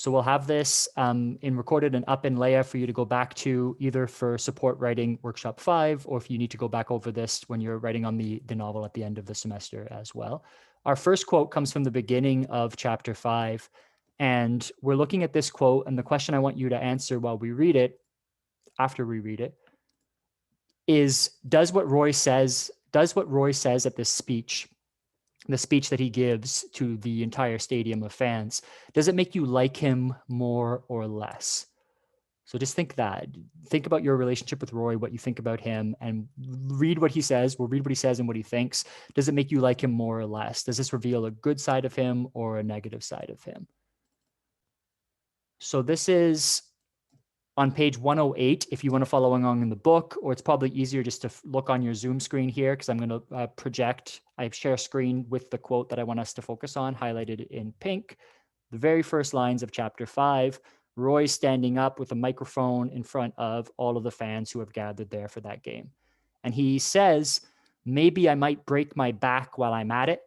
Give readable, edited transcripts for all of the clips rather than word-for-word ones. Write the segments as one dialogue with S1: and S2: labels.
S1: So we'll have this in recorded and up in Leia for you to go back to either for support writing workshop 5, or if you need to go back over this when you're writing on the novel at the end of the semester as well. Our first quote comes from the beginning of chapter 5. And we're looking at this quote, and the question I want you to answer while we read it, after we read it, is does what Roy says at this speech, the speech that he gives to the entire stadium of fans, does it make you like him more or less? So just think that. Think about your relationship with Roy, what you think about him, and read what he says. We'll read what he says and what he thinks. Does it make you like him more or less? Does this reveal a good side of him or a negative side of him? So this is on page 108, if you want to follow along in the book, or it's probably easier just to look on your Zoom screen here, because I'm going to project, I share screen with the quote that I want us to focus on, highlighted in pink. The very first lines of chapter 5, Roy standing up with a microphone in front of all of the fans who have gathered there for that game. And he says, maybe I might break my back while I'm at it.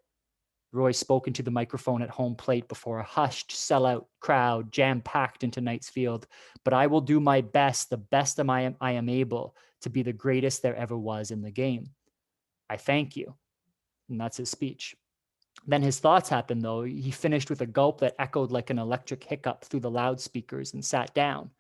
S1: Roy spoke into the microphone at home plate before a hushed, sellout crowd jam-packed into Knights Field. But I will do my best, the best I am able, to be the greatest there ever was in the game. I thank you. And that's his speech. Then his thoughts happened, though. He finished with a gulp that echoed like an electric hiccup through the loudspeakers and sat down,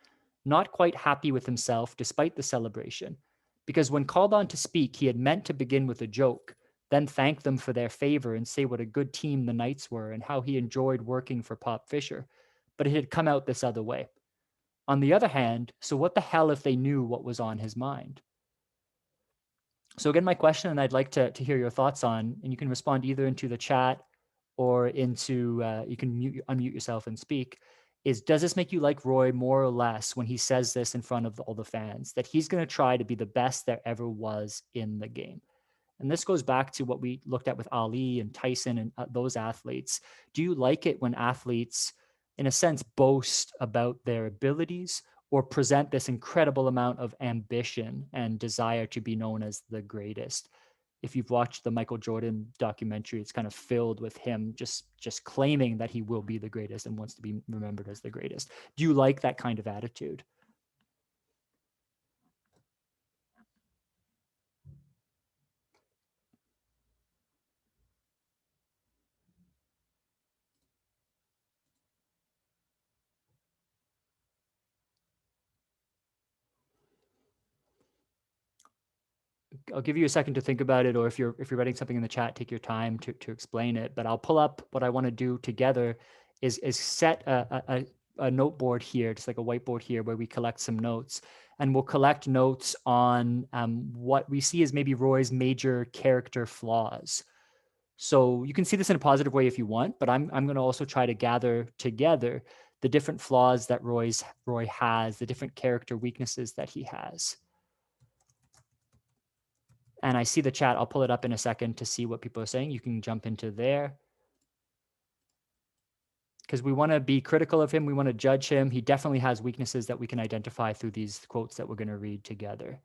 S1: not quite happy with himself despite the celebration. Because when called on to speak, he had meant to begin with a joke, then thank them for their favor and say what a good team the Knights were and how he enjoyed working for Pop Fisher. But it had come out this other way. On the other hand, so what the hell if they knew what was on his mind? So again, my question, and I'd like to hear your thoughts on, and you can respond either into the chat or into, you can unmute yourself and speak, is does this make you like Roy more or less when he says this in front of all the fans, that he's going to try to be the best there ever was in the game? And this goes back to what we looked at with Ali and Tyson and those athletes. Do you like it when athletes, in a sense, boast about their abilities or present this incredible amount of ambition and desire to be known as the greatest? If you've watched the Michael Jordan documentary, it's kind of filled with him just claiming that he will be the greatest and wants to be remembered as the greatest. Do you like that kind of attitude? I'll give you a second to think about it, or if you're writing something in the chat, take your time to explain it. But I'll pull up what I want to do together is set a note board here, just like a whiteboard here, where we collect some notes, and we'll collect notes on what we see as maybe Roy's major character flaws. So you can see this in a positive way if you want, but I'm going to also try to gather together the different flaws that Roy has, the different character weaknesses that he has. And I see the chat. I'll pull it up in a second to see what people are saying. You can jump into there. Because we want to be critical of him. We want to judge him. He definitely has weaknesses that we can identify through these quotes that we're going to read together.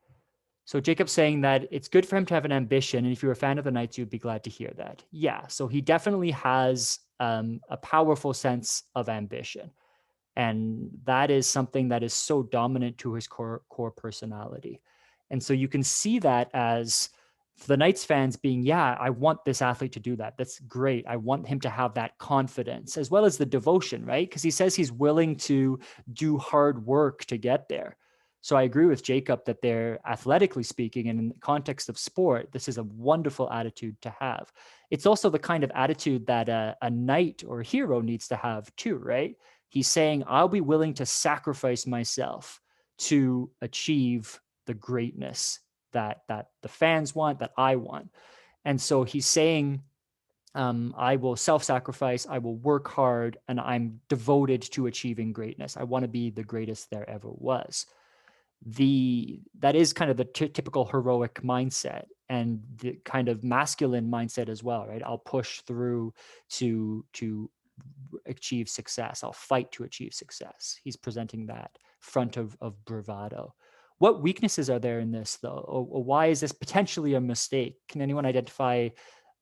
S1: So Jacob's saying that it's good for him to have an ambition. And if you're a fan of the Knights, you'd be glad to hear that. Yeah, so he definitely has a powerful sense of ambition. And that is something that is so dominant to his core personality. And so you can see that as the Knights fans being, yeah, I want this athlete to do that. That's great. I want him to have that confidence as well as the devotion, right? Because he says he's willing to do hard work to get there. So I agree with Jacob that they're, athletically speaking, and in the context of sport, this is a wonderful attitude to have. It's also the kind of attitude that a knight or a hero needs to have too, right? He's saying, I'll be willing to sacrifice myself to achieve the greatness that the fans want, that I want. And so he's saying, I will self-sacrifice, I will work hard, and I'm devoted to achieving greatness. I want to be the greatest there ever was. That is kind of the typical heroic mindset and the kind of masculine mindset as well, right? I'll push through to achieve success. I'll fight to achieve success. He's presenting that front of bravado. What weaknesses are there in this, though? Or why is this potentially a mistake? Can anyone identify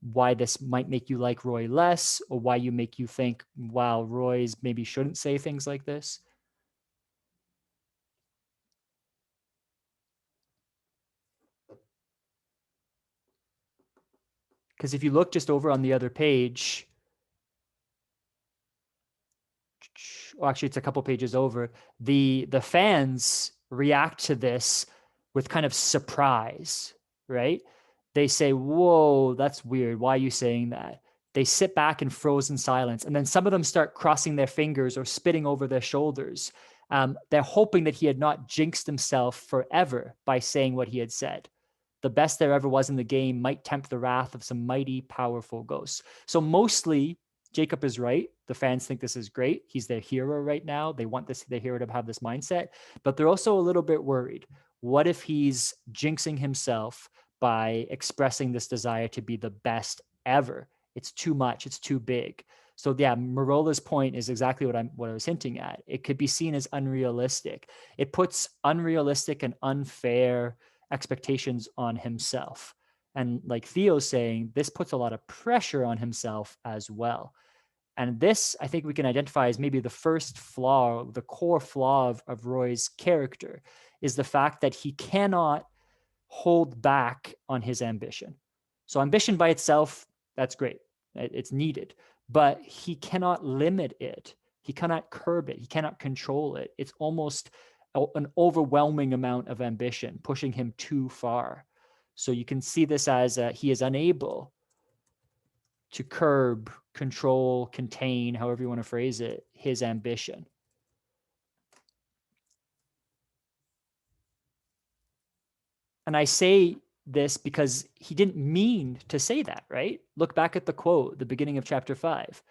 S1: why this might make you like Roy less, or why you make you think, wow, Roy's maybe shouldn't say things like this? Because if you look just over on the other page, well, actually it's a couple pages over, the fans react to this with kind of surprise, right? They say, whoa, that's weird. Why are you saying that? They sit back in frozen silence. And then some of them start crossing their fingers or spitting over their shoulders. They're hoping that he had not jinxed himself forever by saying what he had said. The best there ever was in the game might tempt the wrath of some mighty, powerful ghosts. So mostly, Jacob is right. The fans think this is great. He's their hero right now. They want their hero to have this mindset, but they're also a little bit worried. What if he's jinxing himself by expressing this desire to be the best ever? It's too much. It's too big. So yeah, Marola's point is exactly what I was hinting at. It could be seen as unrealistic. It puts unrealistic and unfair expectations on himself. And like Theo's saying, this puts a lot of pressure on himself as well. And this, I think we can identify as maybe the first flaw, the core flaw of Roy's character, is the fact that he cannot hold back on his ambition. So ambition by itself, that's great. It's needed, but he cannot limit it. He cannot curb it. He cannot control it. It's almost an overwhelming amount of ambition, pushing him too far. So you can see this as he is unable to curb, control, contain, however you want to phrase it, his ambition. And I say this because he didn't mean to say that, right? Look back at the quote, the beginning of chapter 5.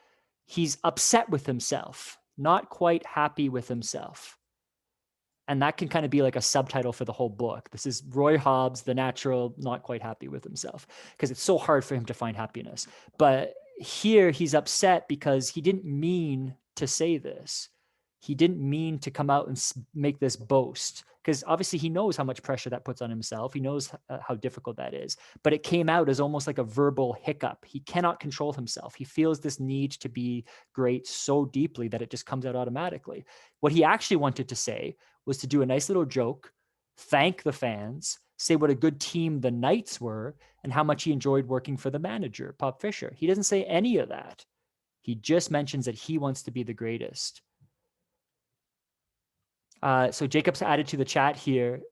S1: He's upset with himself, not quite happy with himself. And that can kind of be like a subtitle for the whole book. This is Roy Hobbs, the natural, not quite happy with himself, because it's so hard for him to find happiness. But here he's upset because he didn't mean to say this. He didn't mean to come out and make this boast, because obviously he knows how much pressure that puts on himself. He knows how difficult that is. But it came out as almost like a verbal hiccup. He cannot control himself. He feels this need to be great so deeply that it just comes out automatically. What he actually wanted to say was to do a nice little joke, thank the fans, say what a good team the Knights were, and how much he enjoyed working for the manager, Pop Fisher. He doesn't say any of that. He just mentions that he wants to be the greatest. So Jacob's added to the chat here.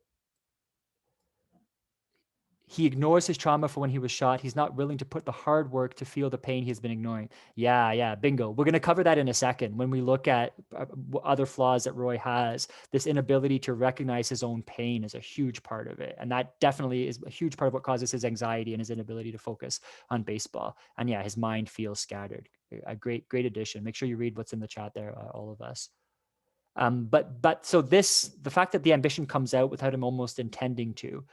S1: He ignores his trauma for when he was shot. He's not willing to put the hard work to feel the pain he's been ignoring. Yeah, bingo. We're going to cover that in a second when we look at other flaws that Roy has. This inability to recognize his own pain is a huge part of it. And that definitely is a huge part of what causes his anxiety and his inability to focus on baseball. And yeah, his mind feels scattered. A great addition. Make sure you read what's in the chat there, all of us. But so the fact that the ambition comes out without him almost intending to,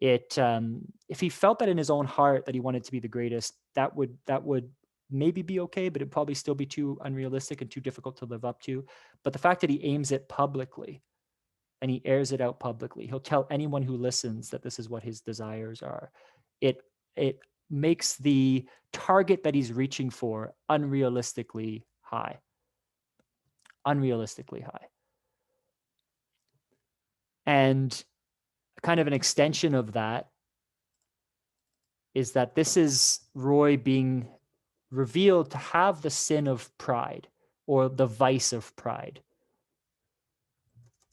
S1: if he felt that in his own heart that he wanted to be the greatest, that would maybe be okay, but it'd probably still be too unrealistic and too difficult to live up to. But the fact that he aims it publicly and he airs it out publicly, he'll tell anyone who listens that this is what his desires are. It makes the target that he's reaching for unrealistically high. And kind of an extension of that is that this is Roy being revealed to have the sin of pride, or the vice of pride.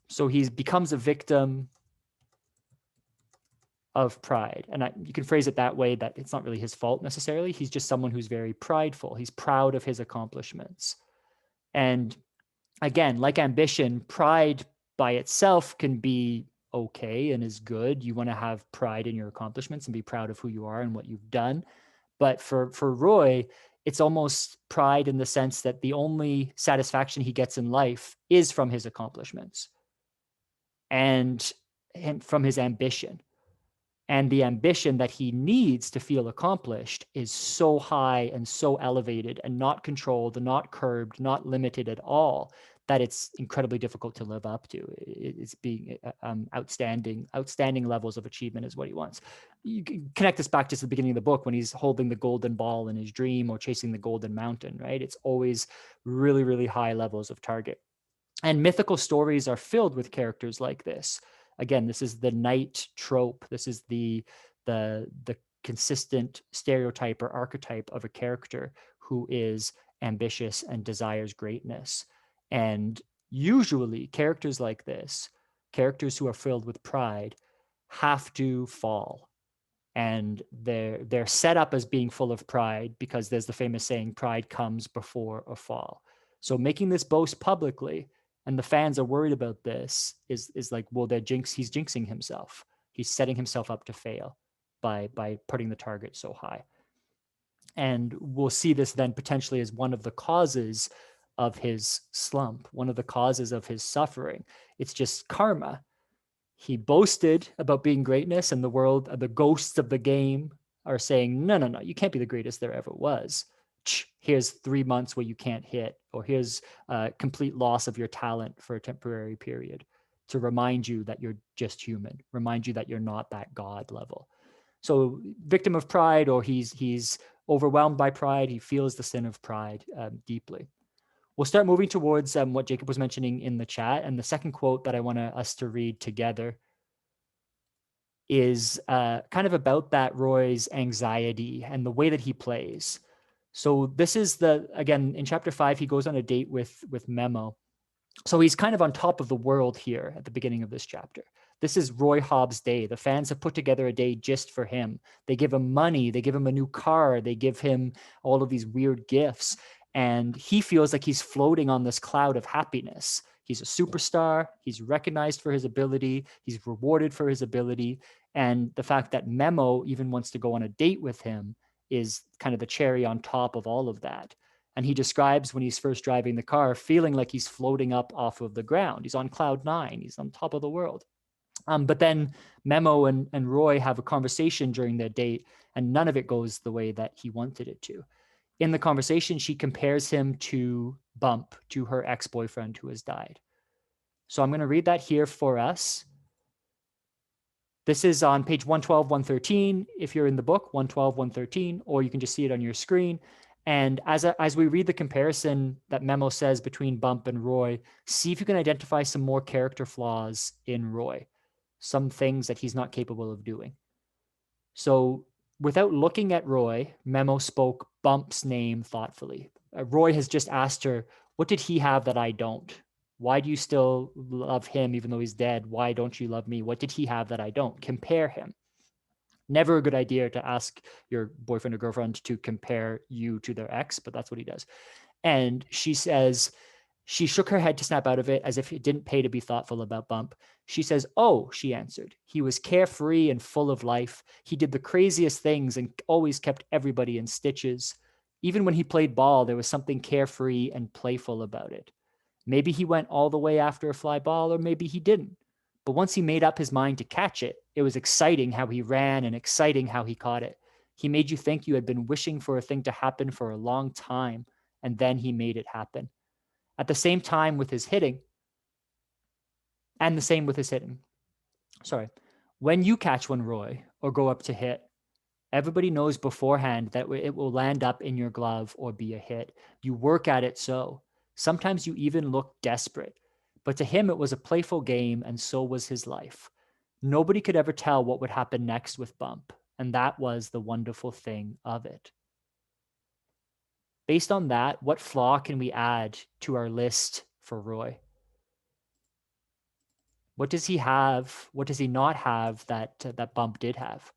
S1: So he becomes a victim of pride. And you can phrase it that way, that it's not really his fault necessarily. He's just someone who's very prideful. He's proud of his accomplishments. And again, like ambition, pride by itself can be okay and is good. You want to have pride in your accomplishments and be proud of who you are and what you've done. But for Roy, it's almost pride in the sense that the only satisfaction he gets in life is from his accomplishments and from his ambition. And the ambition that he needs to feel accomplished is so high and so elevated and not controlled, not curbed, not limited at all, that it's incredibly difficult to live up to. It's being outstanding levels of achievement is what he wants. You can connect this back to the beginning of the book when he's holding the golden ball in his dream or chasing the golden mountain, right? It's always really, really high levels of target. And mythical stories are filled with characters like this. Again, this is the knight trope. This is the consistent stereotype or archetype of a character who is ambitious and desires greatness. And usually characters like this, characters who are filled with pride, have to fall. And they're set up as being full of pride because there's the famous saying, pride comes before a fall. So making this boast publicly, and the fans are worried about this, is like, well, he's jinxing himself. He's setting himself up to fail by putting the target so high. And we'll see this then potentially as one of the causes of his slump, one of the causes of his suffering. It's just karma. He boasted about being greatness, and the world, the ghosts of the game are saying, no, you can't be the greatest there ever was. Here's 3 months where you can't hit, or here's a complete loss of your talent for a temporary period to remind you that you're just human, remind you that you're not that God level. So victim of pride, or he's overwhelmed by pride. He feels the sin of pride deeply. We'll start moving towards what Jacob was mentioning in the chat. And the second quote that I want us to read together is kind of about that Roy's anxiety and the way that he plays. So this is again, in chapter 5, he goes on a date with Memo. So he's kind of on top of the world here at the beginning of this chapter. This is Roy Hobbs' day. The fans have put together a day just for him. They give him money. They give him a new car. They give him all of these weird gifts. And he feels like he's floating on this cloud of happiness. He's a superstar. He's recognized for his ability. He's rewarded for his ability. And the fact that Memo even wants to go on a date with him is kind of the cherry on top of all of that. And he describes when he's first driving the car, feeling like he's floating up off of the ground. He's on cloud 9. He's on top of the world. But then Memo and Roy have a conversation during their date, and none of it goes the way that he wanted it to. In the conversation, she compares him to Bump, to her ex-boyfriend who has died. So I'm going to read that here for us. This is on page 112, 113, if you're in the book, 112, 113, or you can just see it on your screen. And as we read the comparison that Memo says between Bump and Roy, see if you can identify some more character flaws in Roy, some things that he's not capable of doing. So without looking at Roy, Memo spoke Bump's name thoughtfully. Roy has just asked her, what did he have that I don't? Why do you still love him even though he's dead? Why don't you love me? What did he have that I don't? Compare him. Never a good idea to ask your boyfriend or girlfriend to compare you to their ex, but that's what he does. And she says, she shook her head to snap out of it as if it didn't pay to be thoughtful about Bump. She says, oh, she answered. He was carefree and full of life. He did the craziest things and always kept everybody in stitches. Even when he played ball, there was something carefree and playful about it. Maybe he went all the way after a fly ball, or maybe he didn't. But once he made up his mind to catch it, it was exciting how he ran and exciting how he caught it. He made you think you had been wishing for a thing to happen for a long time, and then he made it happen. At the same time with his hitting, and the same with his hitting. Sorry. When you catch one, Roy, or go up to hit, everybody knows beforehand that it will land up in your glove or be a hit. You work at it so. Sometimes you even look desperate. But to him, it was a playful game, and so was his life. Nobody could ever tell what would happen next with Bump, and that was the wonderful thing of it. Based on that, what flaw can we add to our list for Roy? What does he have? What does he not have that Bump did have?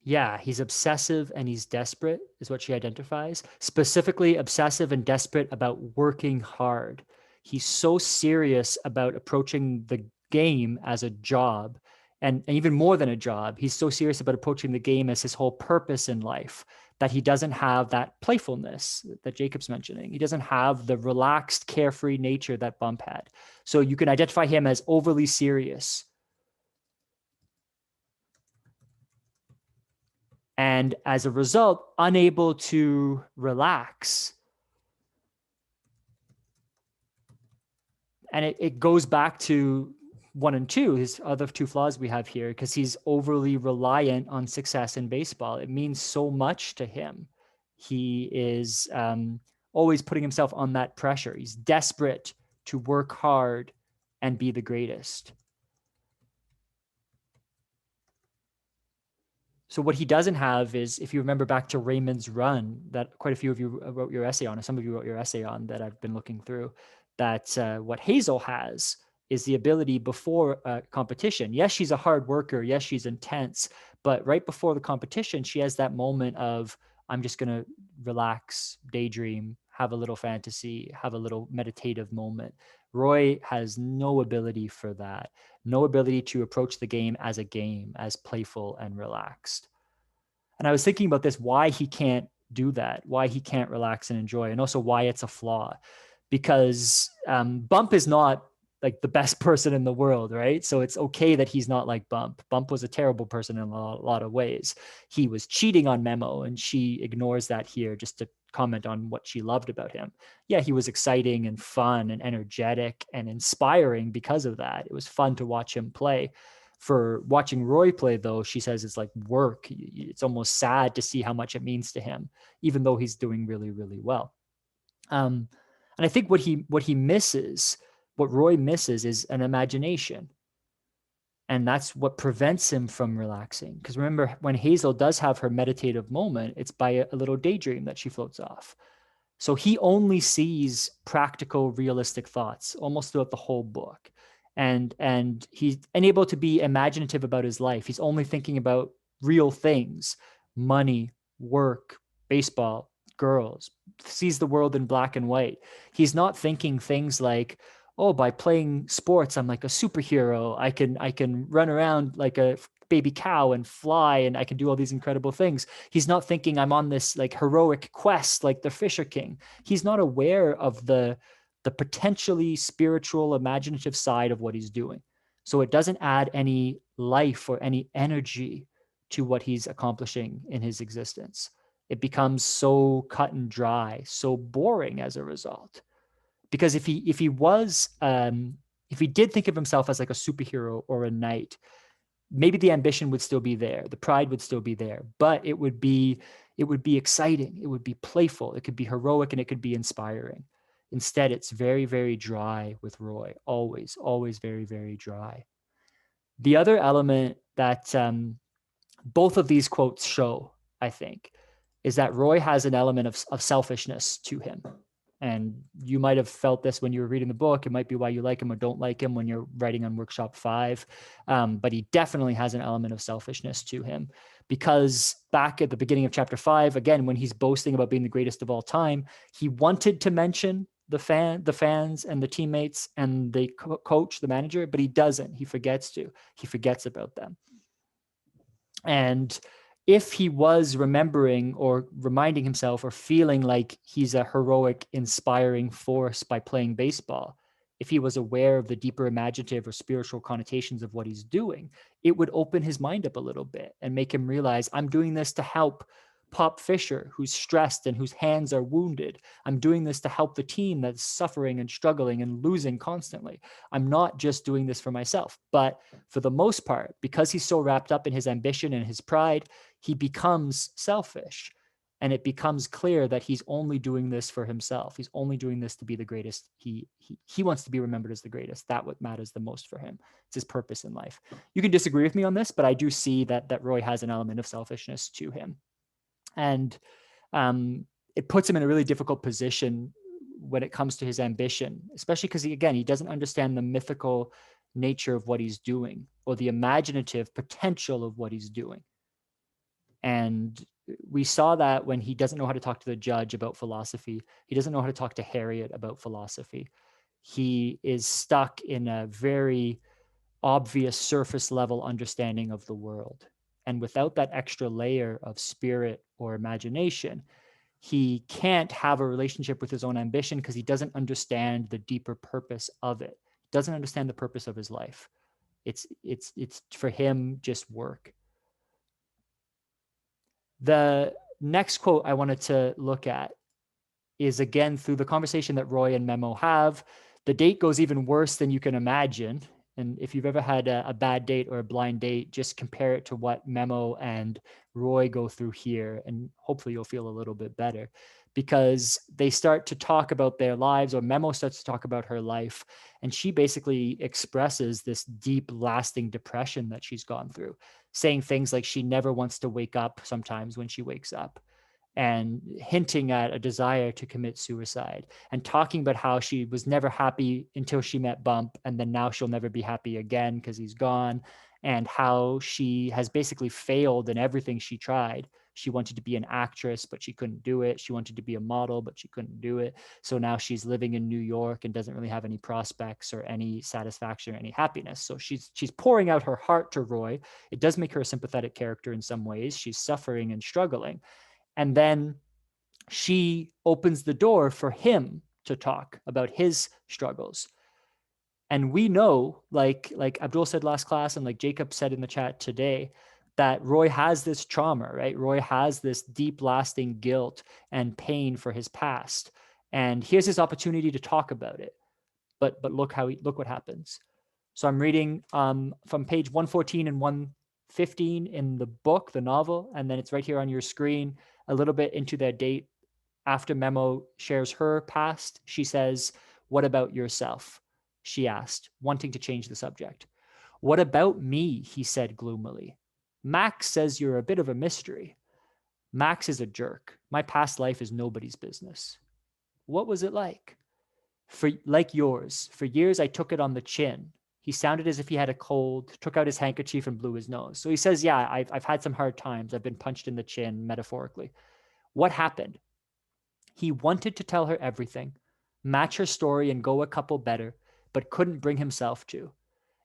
S1: Yeah, he's obsessive and he's desperate, is what she identifies. Specifically, obsessive and desperate about working hard. He's so serious about approaching the game as a job, and even more than a job. He's so serious about approaching the game as his whole purpose in life, that he doesn't have that playfulness that Jacob's mentioning. He doesn't have the relaxed, carefree nature that Bump had. So you can identify him as overly serious. And as a result, unable to relax. And it goes back to 1 and 2, his other 2 flaws we have here, because he's overly reliant on success in baseball. It means so much to him. He is always putting himself on that pressure. He's desperate to work hard and be the greatest. So what he doesn't have is, if you remember back to Raymond's run that quite a few of you wrote your essay on, or some of you wrote your essay on that I've been looking through, that what Hazel has is the ability before competition. Yes, she's a hard worker. Yes, she's intense. But right before the competition, she has that moment of, I'm just going to relax, daydream, have a little fantasy, have a little meditative moment. Roy has no ability for that, no ability to approach the game, as playful and relaxed. And I was thinking about this, why he can't do that, why he can't relax and enjoy, and also why it's a flaw. Because Bump is not like the best person in the world, right? So it's okay that he's not like Bump. Bump was a terrible person in a lot of ways. He was cheating on Memo, and she ignores that here just to comment on what she loved about him. Yeah, he was exciting and fun and energetic and inspiring because of that. It was fun to watch him play. For watching Roy play, though, she says it's like work. It's almost sad to see how much it means to him, even though he's doing really, really well. And I think what he misses, what Roy misses, is an imagination. And that's what prevents him from relaxing. Because remember, when Hazel does have her meditative moment, it's by a little daydream that she floats off. So he only sees practical, realistic thoughts almost throughout the whole book. And he's unable to be imaginative about his life. He's only thinking about real things: money, work, baseball, girls, sees the world in black and white. He's not thinking things like, oh, by playing sports, I'm like a superhero. I can run around like a baby cow and fly, and I can do all these incredible things. He's not thinking I'm on this like heroic quest like the Fisher King. He's not aware of the potentially spiritual, imaginative side of what he's doing. So it doesn't add any life or any energy to what he's accomplishing in his existence. It becomes so cut and dry, so boring as a result. Because if he did think of himself as like a superhero or a knight, maybe the ambition would still be there, the pride would still be there, but it would be exciting, it would be playful, it could be heroic, and it could be inspiring. Instead, it's very, very dry with Roy, always very, very dry. The other element that both of these quotes show, I think, is that Roy has an element of selfishness to him. And you might have felt this when you were reading the book. It might be why you like him or don't like him when you're writing on Workshop 5. But he definitely has an element of selfishness to him, because back at the beginning of chapter 5, again, when he's boasting about being the greatest of all time, he wanted to mention the fans and the teammates and the coach, the manager, but he doesn't. He forgets to. He forgets about them. And if he was remembering or reminding himself or feeling like he's a heroic, inspiring force by playing baseball, if he was aware of the deeper imaginative or spiritual connotations of what he's doing, it would open his mind up a little bit and make him realize, I'm doing this to help Pop Fisher, who's stressed and whose hands are wounded. I'm doing this to help the team that's suffering and struggling and losing constantly. I'm not just doing this for myself. But for the most part, because he's so wrapped up in his ambition and his pride, he becomes selfish. And it becomes clear that he's only doing this for himself. He's only doing this to be the greatest. He wants to be remembered as the greatest. That's what matters the most for him. It's his purpose in life. You can disagree with me on this, but I do see that Roy has an element of selfishness to him. And it puts him in a really difficult position when it comes to his ambition, especially because he doesn't understand the mythical nature of what he's doing or the imaginative potential of what he's doing. And we saw that when he doesn't know how to talk to the judge about philosophy. He doesn't know how to talk to Harriet about philosophy. He is stuck in a very obvious surface level understanding of the world. And without that extra layer of spirit or imagination. He can't have a relationship with his own ambition because he doesn't understand the deeper purpose of it. He doesn't understand the purpose of his life. It's for him just work. The next quote I wanted to look at is again through the conversation that Roy and Memo have. The date goes even worse than you can imagine. And if you've ever had a bad date or a blind date, just compare it to what Memo and Roy go through here, and hopefully you'll feel a little bit better, because they start to talk about their lives, or Memo starts to talk about her life, and she basically expresses this deep, lasting depression that she's gone through, saying things like she never wants to wake up sometimes when she wakes up, and hinting at a desire to commit suicide, and talking about how she was never happy until she met Bump, and then now she'll never be happy again because he's gone, and how she has basically failed in everything she tried. She wanted to be an actress, but she couldn't do it. She wanted to be a model, but she couldn't do it. So now she's living in New York and doesn't really have any prospects or any satisfaction or any happiness. So she's pouring out her heart to Roy. It does make her a sympathetic character in some ways. She's suffering and struggling. And then she opens the door for him to talk about his struggles. And we know, like Abdul said last class, and like Jacob said in the chat today, that Roy has this trauma, right? Roy has this deep, lasting guilt and pain for his past. And here's his opportunity to talk about it. But look what happens. So I'm reading from page 114 and 115 in the book, the novel, and then it's right here on your screen, a little bit into their date. After Memo shares her past, she says, "What about yourself?" she asked, wanting to change the subject. "What about me?" he said gloomily. "Max says you're a bit of a mystery." "Max is a jerk. My past life is nobody's business." "What was it like?" Like yours. For years, I took it on the chin." He sounded as if he had a cold, took out his handkerchief and blew his nose. So he says, yeah, I've had some hard times. I've been punched in the chin, metaphorically. What happened? He wanted to tell her everything, match her story and go a couple better, but couldn't bring himself to.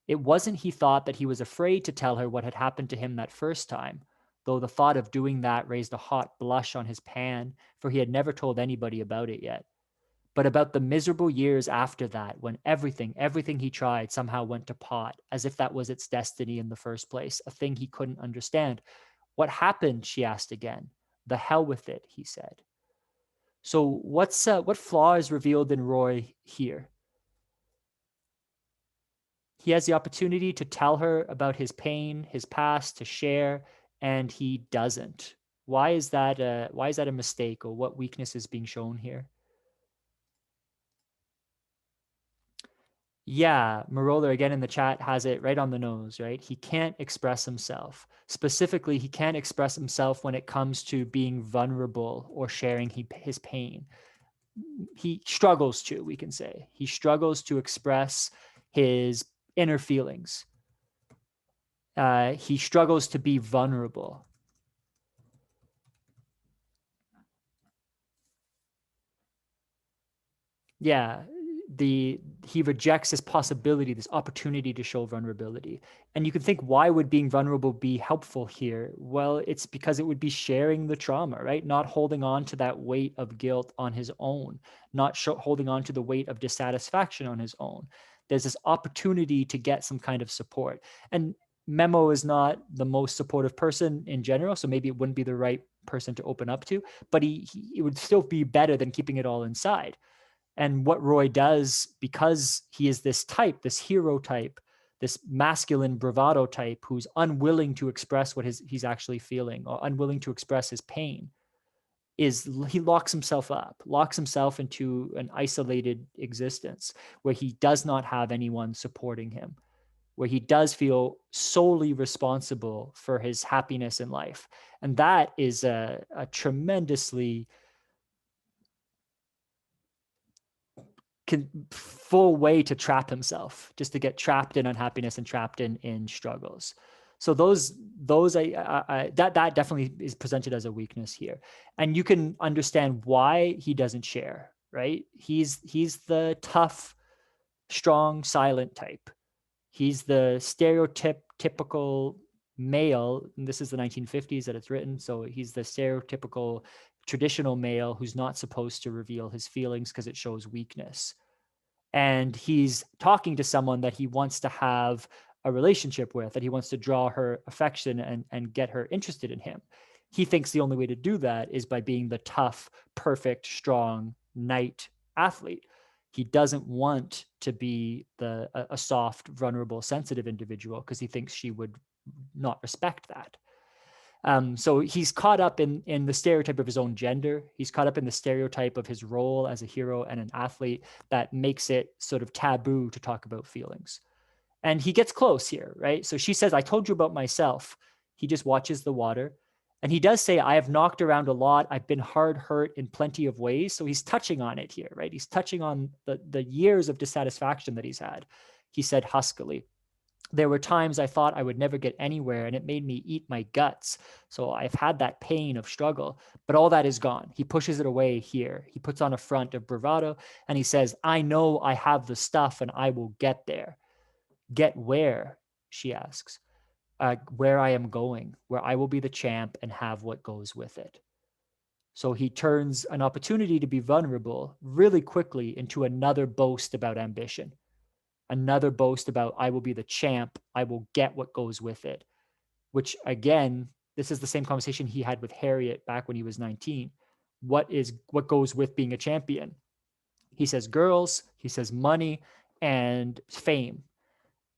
S1: It wasn't he thought that he was afraid to tell her what had happened to him that first time, though the thought of doing that raised a hot blush on his pan, for he had never told anybody about it yet. But about the miserable years after that, when everything he tried somehow went to pot, as if that was its destiny in the first place, a thing he couldn't understand. "What happened?" she asked again. "The hell with it," he said. So what flaw is revealed in Roy here? He has the opportunity to tell her about his pain, his past, to share, and he doesn't. Why is that a mistake, or what weakness is being shown here? Yeah, Marola again in the chat has it right on the nose, right? He can't express himself. Specifically, he can't express himself when it comes to being vulnerable or sharing his pain. He struggles to, we can say. He struggles to express his inner feelings. He struggles to be vulnerable. Yeah, he rejects this possibility, this opportunity to show vulnerability. And you can think, why would being vulnerable be helpful here? Well, it's because it would be sharing the trauma, right? Not holding on to that weight of guilt on his own, not holding on to the weight of dissatisfaction on his own. There's this opportunity to get some kind of support. And Memo is not the most supportive person in general, so maybe it wouldn't be the right person to open up to, but it would still be better than keeping it all inside. And what Roy does, because he is this type, this hero type, this masculine bravado type who's unwilling to express what he's actually feeling, or unwilling to express his pain, is he locks himself into an isolated existence where he does not have anyone supporting him, where he does feel solely responsible for his happiness in life. And that is a tremendously full way to trap himself, just to get trapped in unhappiness and trapped in struggles. So those that definitely is presented as a weakness here, and you can understand why he doesn't share. Right? He's the tough, strong, silent type. He's the stereotypical male, and this is the 1950s that it's written, so he's the stereotypical traditional male who's not supposed to reveal his feelings because it shows weakness. And he's talking to someone that he wants to have a relationship with, that he wants to draw her affection and get her interested in him. He thinks the only way to do that is by being the tough, perfect, strong knight athlete. He doesn't want to be a soft, vulnerable, sensitive individual because he thinks she would not respect that. So he's caught up in the stereotype of his own gender. He's caught up in the stereotype of his role as a hero and an athlete that makes it sort of taboo to talk about feelings. And he gets close here, right? So she says, I told you about myself. He just watches the water. And he does say, I have knocked around a lot. I've been hard hurt in plenty of ways. So he's touching on it here, right? He's touching on the years of dissatisfaction that he's had. He said huskily, there were times I thought I would never get anywhere and it made me eat my guts. So I've had that pain of struggle, but all that is gone. He pushes it away here. He puts on a front of bravado and he says, I know I have the stuff and I will get there. Get where? She asks. Where I am going, where I will be the champ and have what goes with it. So he turns an opportunity to be vulnerable really quickly into another boast about ambition. Another boast about I will be the champ, I will get what goes with it, which again, this is the same conversation he had with Harriet back when he was 19. What goes with being a champion? He says girls, he says money and fame.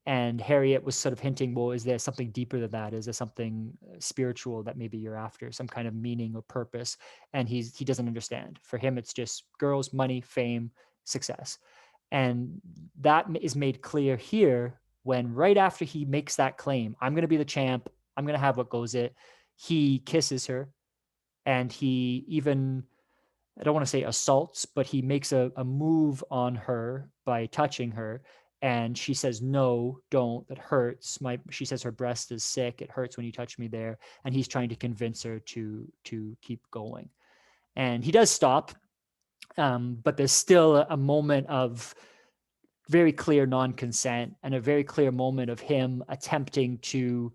S1: And Harriet was sort of hinting, well, is there something deeper than that? Is there something spiritual that maybe you're after, some kind of meaning or purpose? And he doesn't understand. For him, it's just girls, money, fame, success. And that is made clear here when right after he makes that claim, I'm going to be the champ, I'm going to have what goes it, he kisses her and he even, I don't want to say assaults, but he makes a move on her by touching her. And she says, no, don't, that hurts. She says her breast is sick. It hurts when you touch me there. And he's trying to convince her to keep going. And he does stop. But there's still a moment of very clear non-consent and a very clear moment of him attempting to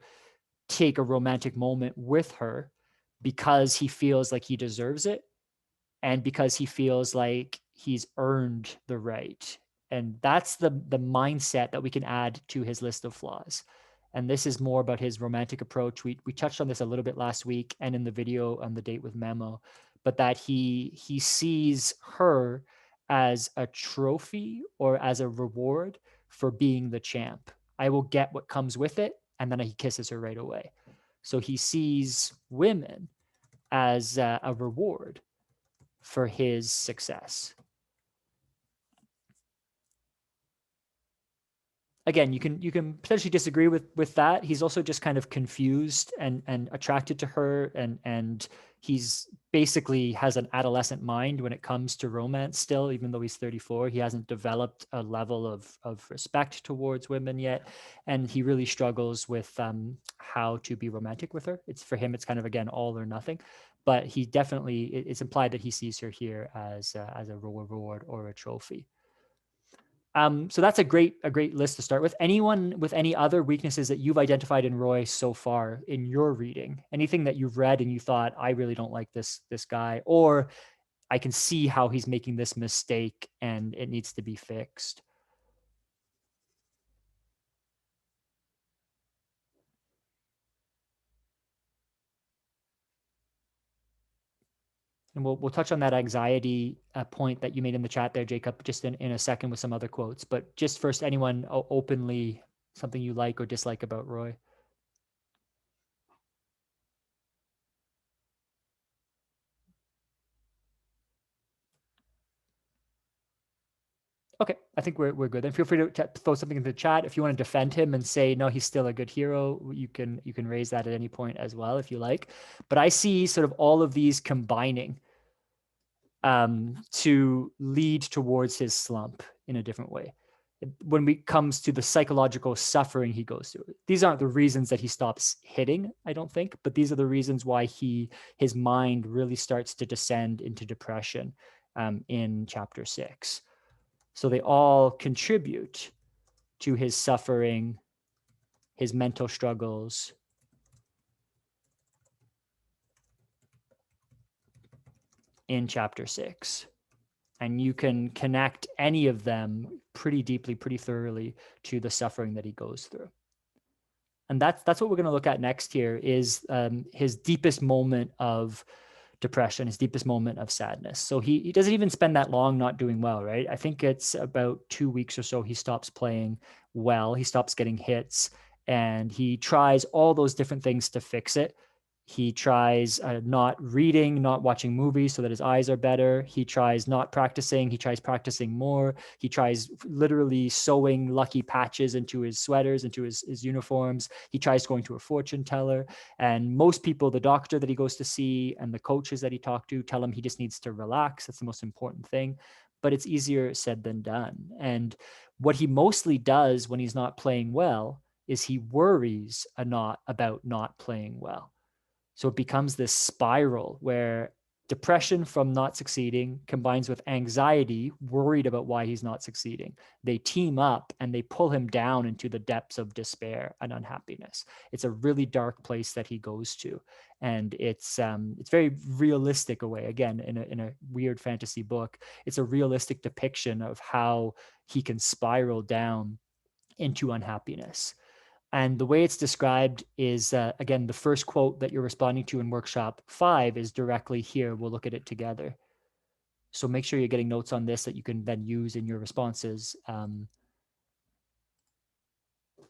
S1: take a romantic moment with her because he feels like he deserves it and because he feels like he's earned the right. And that's the mindset that we can add to his list of flaws. And this is more about his romantic approach. We touched on this a little bit last week and in the video on the date with Memo, but that he sees her as a trophy or as a reward for being the champ. I will get what comes with it. And then he kisses her right away. So he sees women as a reward for his success. Again, you can potentially disagree with that. He's also just kind of confused and attracted to her, and he's basically has an adolescent mind when it comes to romance still, even though he's 34. He hasn't developed a level of respect towards women yet, and he really struggles with how to be romantic with her. It's for him, it's kind of again all or nothing. But he definitely, it's implied that he sees her here as a reward or a trophy. So that's a great list to start with. Anyone with any other weaknesses that you've identified in Roy so far in your reading? Anything that you've read and you thought, I really don't like this guy, or I can see how he's making this mistake and it needs to be fixed? And we'll touch on that anxiety point that you made in the chat there, Jacob, just in a second with some other quotes. But just first, anyone openly something you like or dislike about Roy? Okay, I think we're good. Then feel free to throw something in the chat if you want to defend him and say no, he's still a good hero. You can raise that at any point as well if you like. But I see sort of all of these combining to lead towards his slump in a different way. When it comes to the psychological suffering he goes through, these aren't the reasons that he stops hitting, I don't think, but these are the reasons why his mind really starts to descend into depression in chapter 6. So they all contribute to his suffering, his mental struggles, in chapter 6. And you can connect any of them pretty deeply, pretty thoroughly to the suffering that he goes through. And that's what we're going to look at next here is his deepest moment of depression, his deepest moment of sadness. So he doesn't even spend that long not doing well, right? I think it's about 2 weeks or so he stops playing well. He stops getting hits, and he tries all those different things to fix it. He tries not reading, not watching movies so that his eyes are better. He tries not practicing. He tries practicing more. He tries literally sewing lucky patches into his sweaters, into his uniforms. He tries going to a fortune teller. And most people, the doctor that he goes to see and the coaches that he talked to, tell him he just needs to relax. That's the most important thing. But it's easier said than done. And what he mostly does when he's not playing well is he worries about not playing well. So it becomes this spiral where depression from not succeeding combines with anxiety, worried about why he's not succeeding. They team up and they pull him down into the depths of despair and unhappiness. It's a really dark place that he goes to, and it's very realistic away. Again, in a weird fantasy book, it's a realistic depiction of how he can spiral down into unhappiness. And the way it's described is, again, the first quote that you're responding to in workshop 5 is directly here. We'll look at it together. So make sure you're getting notes on this that you can then use in your responses.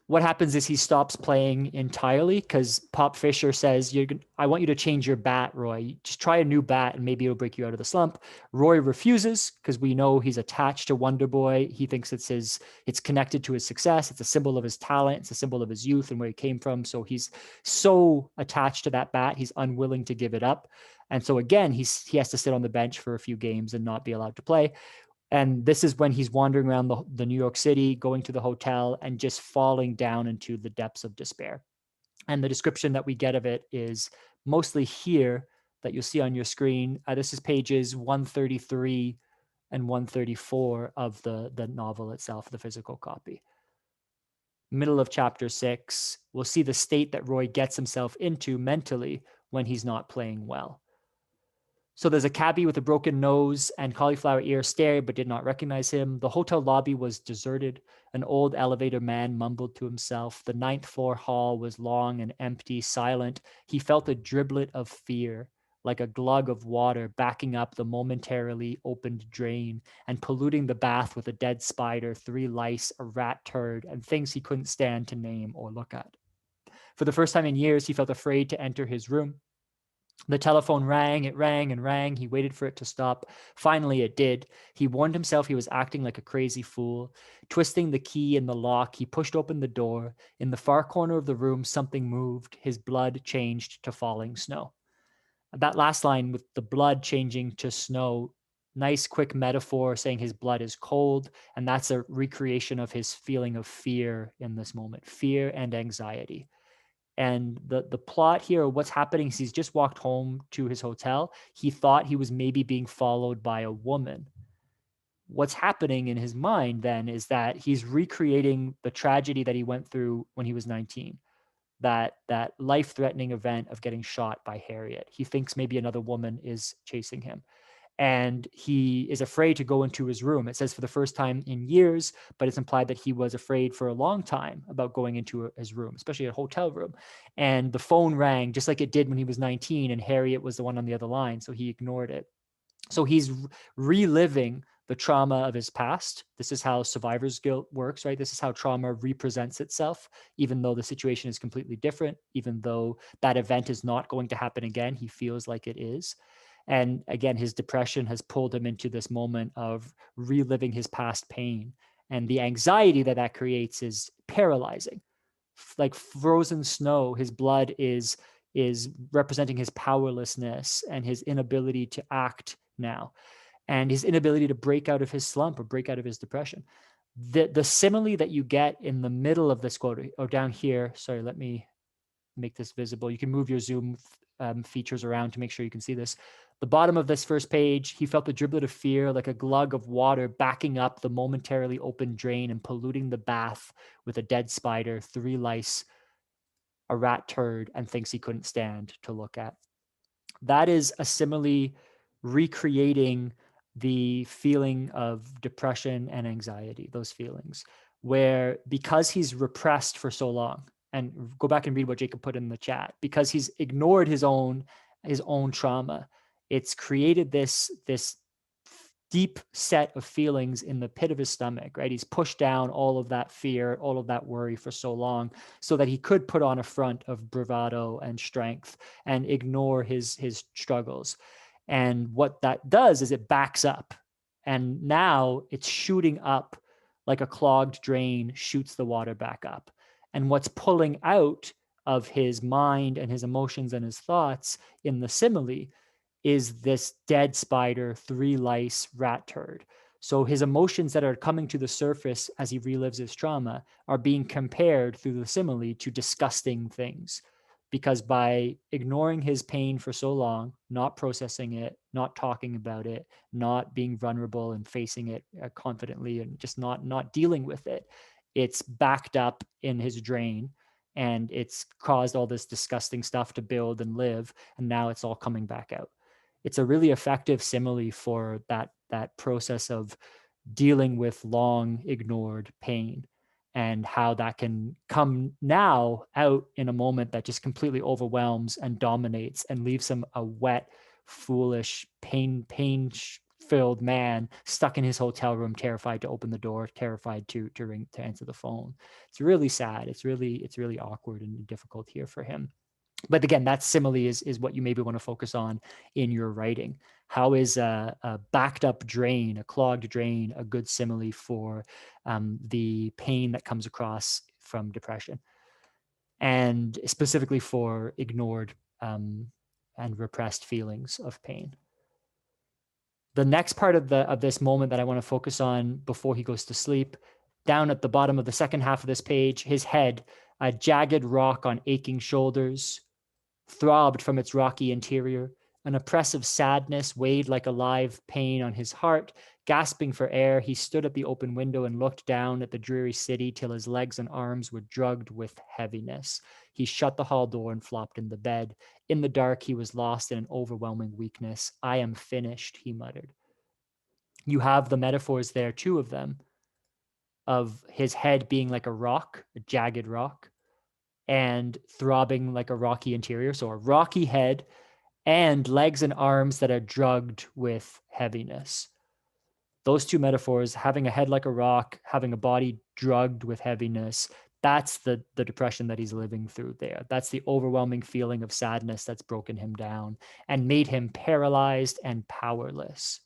S1: What happens is he stops playing entirely because Pop Fisher says, I want you to change your bat, Roy. Just try a new bat and maybe it'll break you out of the slump. Roy refuses because we know he's attached to Wonder Boy. He thinks it's connected to his success. It's a symbol of his talent. It's a symbol of his youth and where he came from. So he's so attached to that bat, he's unwilling to give it up. And so again, he has to sit on the bench for a few games and not be allowed to play. And this is when he's wandering around the New York City, going to the hotel and just falling down into the depths of despair. And the description that we get of it is mostly here that you'll see on your screen. This is pages 133 and 134 of the novel itself, the physical copy. Middle of chapter 6, we'll see the state that Roy gets himself into mentally when he's not playing well. So there's a cabbie with a broken nose and cauliflower ear stared but did not recognize him. The hotel lobby was deserted. An old elevator man mumbled to himself. The 9th floor hall was long and empty, silent. He felt a driblet of fear, like a glug of water backing up the momentarily opened drain and polluting the bath with a dead spider, 3 lice, a rat turd, and things he couldn't stand to name or look at. For the first time in years, he felt afraid to enter his room. The telephone rang, it rang and rang. He waited for it to stop. Finally, it did. He warned himself he was acting like a crazy fool. Twisting the key in the lock, he pushed open the door. In the far corner of the room, something moved. His blood changed to falling snow. That last line with the blood changing to snow, nice quick metaphor saying his blood is cold. And that's a recreation of his feeling of fear in this moment, fear and anxiety. And the plot here, what's happening is he's just walked home to his hotel. He thought he was maybe being followed by a woman. What's happening in his mind then is that he's recreating the tragedy that he went through when he was 19, that life-threatening event of getting shot by Harriet. He thinks maybe another woman is chasing him. And he is afraid to go into his room. It says for the first time in years, but it's implied that he was afraid for a long time about going into his room, especially a hotel room. And the phone rang just like it did when he was 19, and Harriet was the one on the other line, so he ignored it. So he's reliving the trauma of his past. This is how survivor's guilt works, right? This is how trauma represents itself, even though the situation is completely different, even though that event is not going to happen again, he feels like it is. And again, his depression has pulled him into this moment of reliving his past pain. And the anxiety that creates is paralyzing. Like frozen snow, his blood is representing his powerlessness and his inability to act now, and his inability to break out of his slump or break out of his depression. The simile that you get in the middle of this quote, or down here, sorry, let me make this visible. You can move your Zoom features around to make sure you can see this. The bottom of this first page, he felt a driblet of fear, like a glug of water backing up the momentarily open drain and polluting the bath with a dead spider, 3 lice, a rat turd, and things he couldn't stand to look at. That is a simile recreating the feeling of depression and anxiety, those feelings, where because he's repressed for so long, and go back and read what Jacob put in the chat, because he's ignored his own trauma, it's created this deep set of feelings in the pit of his stomach, right? He's pushed down all of that fear, all of that worry for so long, so that he could put on a front of bravado and strength and ignore his struggles. And what that does is it backs up. And now it's shooting up like a clogged drain shoots the water back up. And what's pulling out of his mind and his emotions and his thoughts in the simile is this dead spider, 3 lice, rat turd. So his emotions that are coming to the surface as he relives his trauma are being compared through the simile to disgusting things. Because by ignoring his pain for so long, not processing it, not talking about it, not being vulnerable and facing it confidently, and just not dealing with it, it's backed up in his drain, and it's caused all this disgusting stuff to build and live, and now it's all coming back out. It's a really effective simile for that process of dealing with long ignored pain, and how that can come now out in a moment that just completely overwhelms and dominates and leaves him a wet, foolish, pain filled man stuck in his hotel room, terrified to open the door, terrified to answer the phone. It's really sad. It's really awkward and difficult here for him. But again, that simile is what you maybe want to focus on in your writing. How is a backed up drain, a clogged drain, a good simile for the pain that comes across from depression, and specifically for ignored and repressed feelings of pain? The next part of this moment that I want to focus on before he goes to sleep, down at the bottom of the second half of this page, his head, a jagged rock on aching shoulders, throbbed from its rocky interior. An oppressive sadness weighed like a live pain on his heart. Gasping for air, he stood at the open window and looked down at the dreary city till his legs and arms were drugged with heaviness. He shut the hall door and flopped in the bed. In the dark, he was lost in an overwhelming weakness. I am finished, he muttered. You have the metaphors there, 2 of them, of his head being like a rock, a jagged rock, and throbbing like a rocky interior. So a rocky head and legs and arms that are drugged with heaviness. Those 2 metaphors, having a head like a rock, having a body drugged with heaviness, that's the depression that he's living through there. That's the overwhelming feeling of sadness that's broken him down and made him paralyzed and powerless.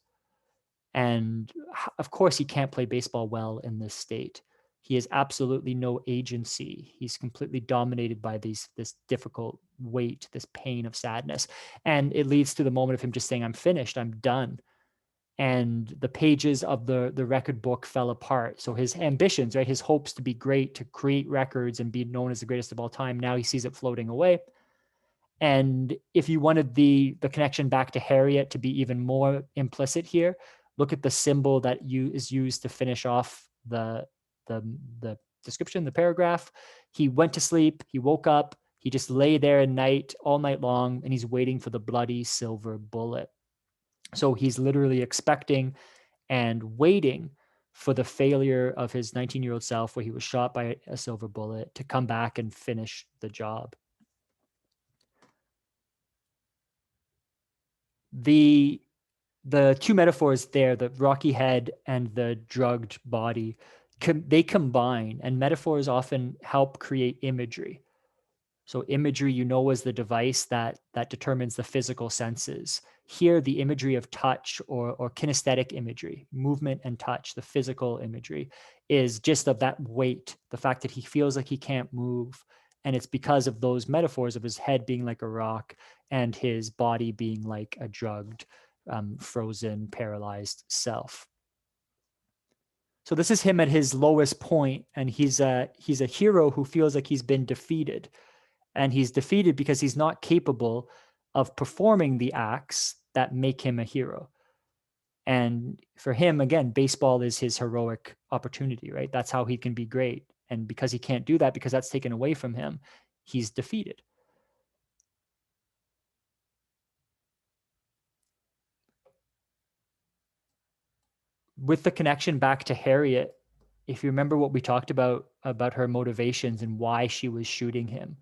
S1: And of course, he can't play baseball well in this state. He has absolutely no agency. He's completely dominated by this difficult weight, this pain of sadness. And it leads to the moment of him just saying, I'm finished, I'm done. And the pages of the record book fell apart. So his ambitions, right, his hopes to be great, to create records and be known as the greatest of all time, now he sees it floating away. And if you wanted the connection back to Harriet to be even more implicit here, look at the symbol that is used to finish off the description, the paragraph. He went to sleep, he woke up, he just lay there at night, all night long, and he's waiting for the bloody silver bullet. So he's literally expecting and waiting for the failure of his 19-year-old self, where he was shot by a silver bullet, to come back and finish the job. The 2 metaphors there, the rocky head and the drugged body, they combine, and metaphors often help create imagery. So imagery, is the device that determines the physical senses. Here, the imagery of touch or kinesthetic imagery, movement and touch, the physical imagery, is just of that weight, the fact that he feels like he can't move. And it's because of those metaphors of his head being like a rock and his body being like a drugged, frozen, paralyzed self. So this is him at his lowest point, and he's a hero who feels like he's been defeated. And he's defeated because he's not capable of performing the acts that make him a hero. And for him, again, baseball is his heroic opportunity, right? That's how he can be great. And because he can't do that, because that's taken away from him, he's defeated. with the connection back to Harriet, if you remember what we talked about her motivations and why she was shooting him,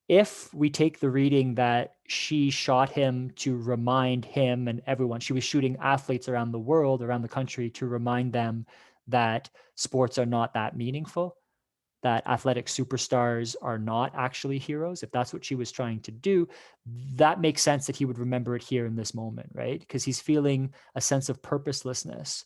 S1: if we take the reading that she shot him to remind him and everyone, she was shooting athletes around the world, around the country, to remind them that sports are not that meaningful, that athletic superstars are not actually heroes. If that's what she was trying to do, that makes sense that he would remember it here in this moment, right? Because he's feeling a sense of purposelessness,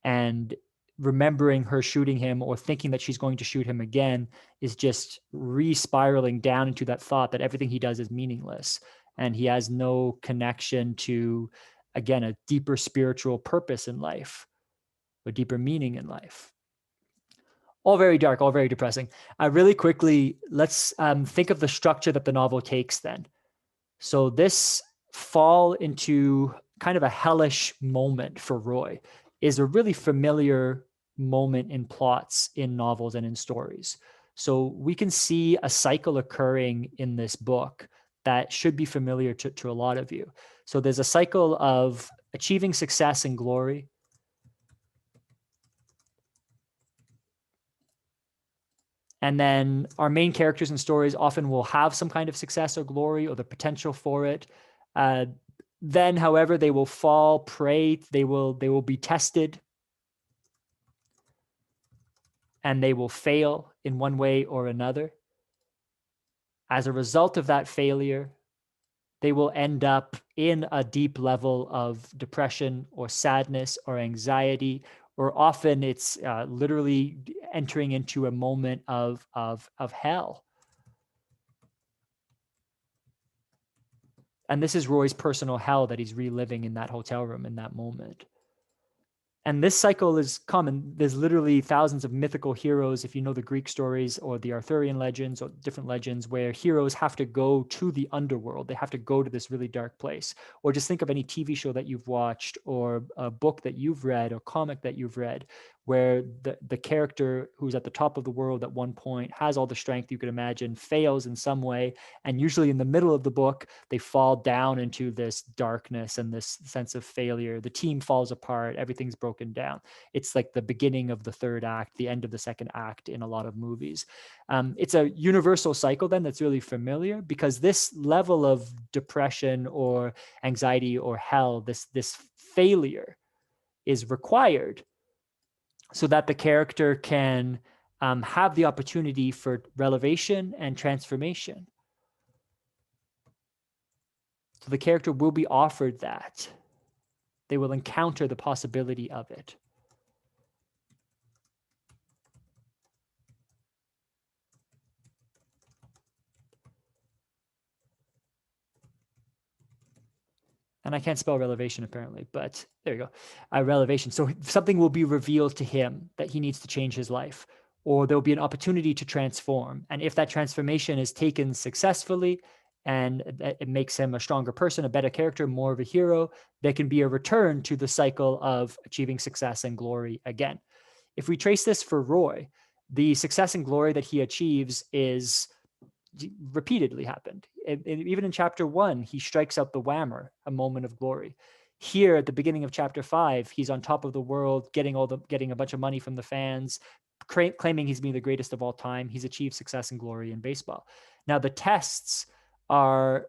S1: and remembering her shooting him or thinking that she's going to shoot him again is just re-spiraling down into that thought that everything he does is meaningless and he has no connection to, again, a deeper spiritual purpose in life, a deeper meaning in life. All very dark, all very depressing. Really quickly, let's think of the structure that the novel takes then. So this fall into kind of a hellish moment for Roy is a really familiar moment in plots in novels and in stories. So we can see a cycle occurring in this book that should be familiar to a lot of you. So there's a cycle of achieving success and glory. And then our main characters in stories often will have some kind of success or glory or the potential for it. Then, however, they will fall prey. They will be tested, and they will fail in one way or another. As a result of that failure, they will end up in a deep level of depression or sadness or anxiety, or often it's literally entering into a moment of hell. And this is Roy's personal hell that he's reliving in that hotel room in that moment. And this cycle is common. There's literally thousands of mythical heroes, if you know the Greek stories or the Arthurian legends or different legends, where heroes have to go to the underworld. They have to go to this really dark place. Or just think of any TV show that you've watched or a book that you've read or comic that you've read, where the character who's at the top of the world at one point has all the strength you could imagine, fails in some way, and usually in the middle of the book, they fall down into this darkness and this sense of failure. The team falls apart, everything's broken down. It's like the beginning of the third act, the end of the second act in a lot of movies. It's a universal cycle then that's really familiar, because this level of depression or anxiety or hell, this failure is required so that the character can have the opportunity for revelation and transformation. So the character will be offered that. They will encounter the possibility of it. And I can't spell revelation apparently, but there you go. Revelation. So something will be revealed to him that he needs to change his life, or there'll be an opportunity to transform. And if that transformation is taken successfully and it makes him a stronger person, a better character, more of a hero, there can be a return to the cycle of achieving success and glory again. If we trace this for Roy, the success and glory that he achieves is repeatedly happened. Even in chapter 1, he strikes out the whammer, a moment of glory. Here at the beginning of chapter 5, he's on top of the world, getting a bunch of money from the fans, claiming he's being the greatest of all time. He's achieved success and glory in baseball. Now the tests are,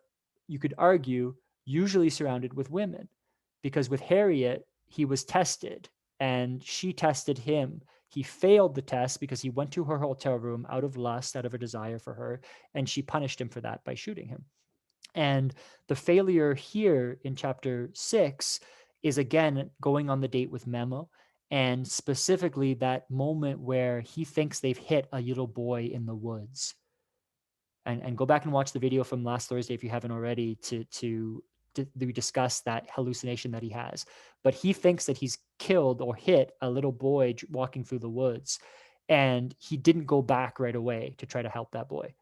S1: you could argue, usually surrounded with women, because with Harriet, he was tested and she tested him. He failed the test because he went to her hotel room out of lust, out of a desire for her, and she punished him for that by shooting him. And the failure here in chapter 6 is, again, going on the date with Memo, and specifically that moment where he thinks they've hit a little boy in the woods. And go back and watch the video from last Thursday if you haven't already to discuss that hallucination that he has. But he thinks that he's killed or hit a little boy walking through the woods, and he didn't go back right away to try to help that boy.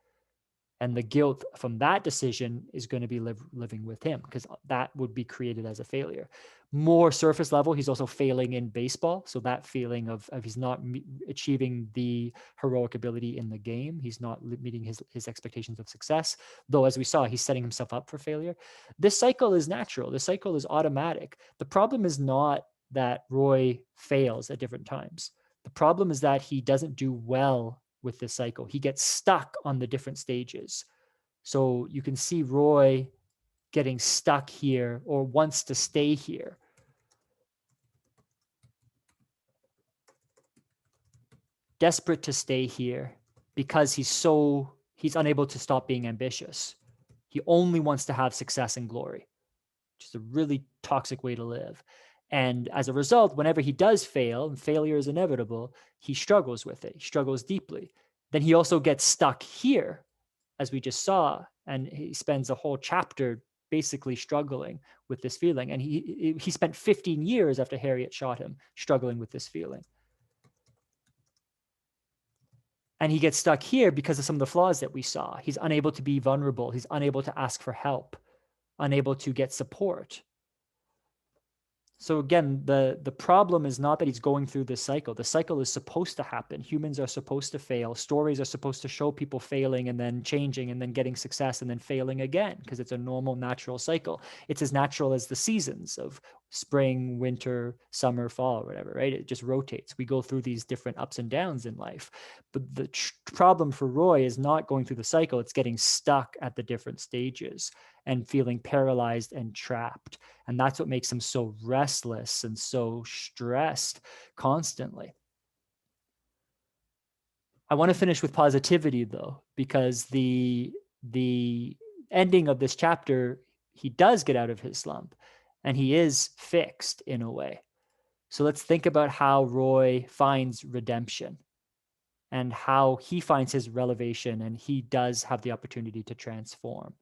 S1: And the guilt from that decision is going to be living with him, because that would be created as a failure. More surface level, he's also failing in baseball. So that feeling of he's not achieving the heroic ability in the game. He's not meeting his expectations of success. Though, as we saw, he's setting himself up for failure. This cycle is natural. This cycle is automatic. The problem is not that Roy fails at different times. The problem is that he doesn't do well with this cycle. He gets stuck on the different stages. So you can see Roy getting stuck here or wants to stay here. Desperate to stay here because he's unable to stop being ambitious. He only wants to have success and glory, which is a really toxic way to live. And as a result, whenever he does fail, and failure is inevitable, he struggles with it. He struggles deeply. Then he also gets stuck here, as we just saw, and he spends a whole chapter basically struggling with this feeling. And he spent 15 years after Harriet shot him struggling with this feeling. And he gets stuck here because of some of the flaws that we saw. He's unable to be vulnerable. He's unable to ask for help, unable to get support. So again, the problem is not that he's going through this cycle. The cycle is supposed to happen. Humans are supposed to fail. Stories are supposed to show people failing and then changing and then getting success and then failing again, because it's a normal, natural cycle. It's as natural as the seasons of spring, winter, summer, fall, or whatever, right? It just rotates. We go through these different ups and downs in life. But the problem for Roy is not going through the cycle. It's getting stuck at the different stages and feeling paralyzed and trapped. And that's what makes him so restless and so stressed constantly. I want to finish with positivity, though, because the ending of this chapter, he does get out of his slump and he is fixed in a way. So let's think about how Roy finds redemption and how he finds his relevation, and he does have the opportunity to transform.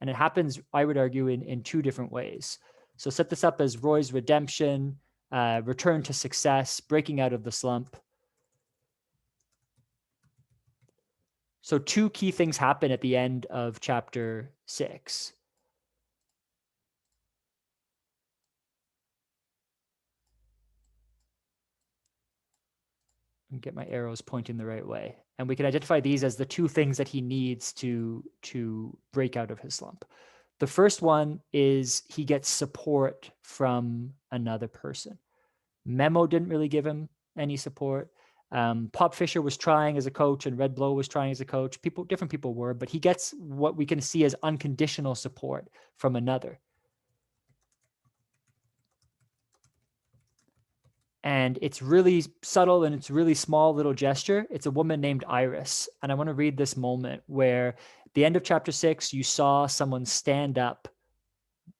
S1: And it happens, I would argue, in two different ways. So set this up as Roy's redemption, return to success, breaking out of the slump. So two key things happen at the end of chapter 6. And get my arrows pointing the right way. And we can identify these as the two things that he needs to break out of his slump. The first one is he gets support from another person. Memo didn't really give him any support. Pop Fisher was trying as a coach and Red Blow was trying as a coach. Different people were, but he gets what we can see as unconditional support from another. And it's really subtle and it's really small little gesture. It's a woman named Iris. And I want to read this moment where at the end of chapter 6, you saw someone stand up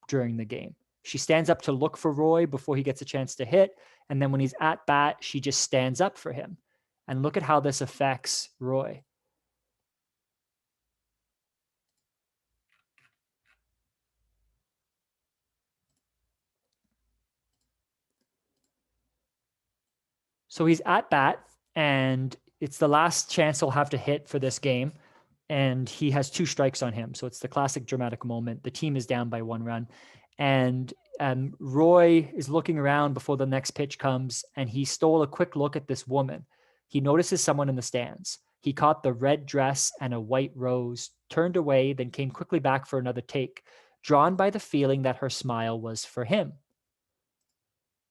S1: during the game. She stands up to look for Roy before he gets a chance to hit. And then when he's at bat, she just stands up for him. And look at how this affects Roy. So he's at bat, and it's the last chance he'll have to hit for this game. And he has 2 strikes on him. So it's the classic dramatic moment. The team is down by 1 run. And Roy is looking around before the next pitch comes, and he stole a quick look at this woman. He notices someone in the stands. He caught the red dress and a white rose, turned away, then came quickly back for another take, drawn by the feeling that her smile was for him.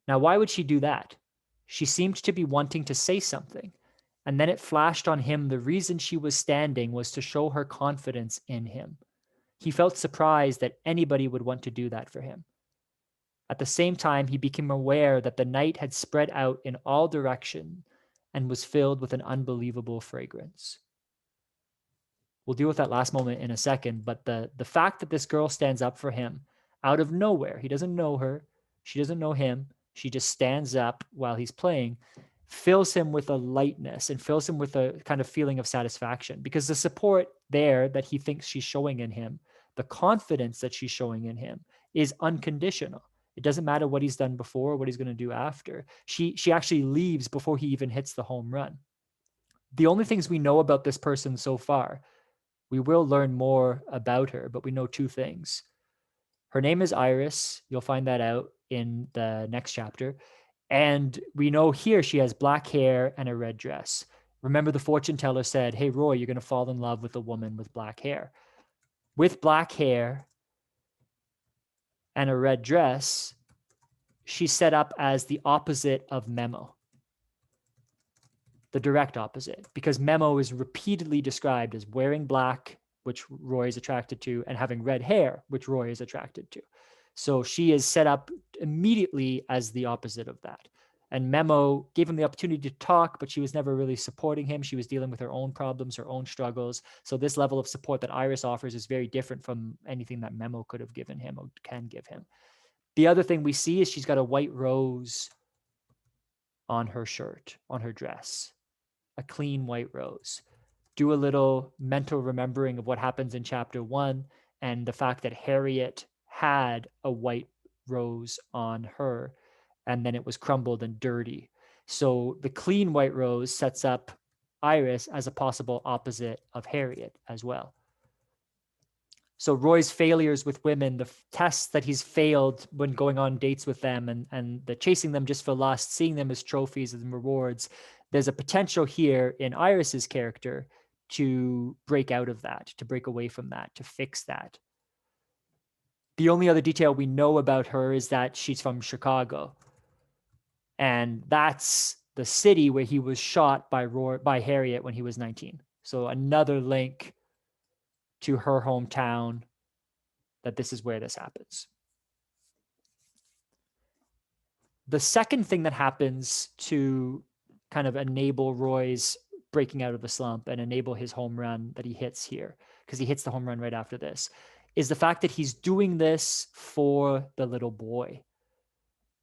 S1: Now, why would she do that? She seemed to be wanting to say something. And then it flashed on him the reason she was standing was to show her confidence in him. He felt surprised that anybody would want to do that for him. At the same time, he became aware that the night had spread out in all directions and was filled with an unbelievable fragrance. We'll deal with that last moment in a second, but the fact that this girl stands up for him out of nowhere, he doesn't know her, she doesn't know him, she just stands up while he's playing, fills him with a lightness and fills him with a kind of feeling of satisfaction, because the support there that he thinks she's showing in him, the confidence that she's showing in him, is unconditional. It doesn't matter what he's done before or what he's going to do after. She actually leaves before he even hits the home run. The only things we know about this person so far, we will learn more about her, but we know 2 things. Her name is Iris. You'll find that out in the next chapter. And we know here she has black hair and a red dress. Remember, the fortune teller said, hey, Roy, you're going to fall in love with a woman with black hair. With black hair and a red dress, she's set up as the opposite of Memo, the direct opposite, because Memo is repeatedly described as wearing black, which Roy is attracted to, and having red hair, which Roy is attracted to. So she is set up immediately as the opposite of that. And Memo gave him the opportunity to talk, but she was never really supporting him. She was dealing with her own problems, her own struggles. So this level of support that Iris offers is very different from anything that Memo could have given him or can give him. The other thing we see is she's got a white rose on her shirt, on her dress, a clean white rose. Do a little mental remembering of what happens in chapter 1 and the fact that Harriet had a white rose on her and then it was crumbled and dirty. So the clean white rose sets up Iris as a possible opposite of Harriet as well. So Roy's failures with women, the tests that he's failed when going on dates with them and the chasing them just for lust, seeing them as trophies and rewards, there's a potential here in Iris's character to break out of that, to break away from that, to fix that. The only other detail we know about her is that she's from Chicago. And that's the city where he was shot by Harriet when he was 19. So another link to her hometown, that this is where this happens. The second thing that happens to kind of enable Roy's breaking out of the slump and enable his home run that he hits here, because he hits the home run right after this, is the fact that he's doing this for the little boy.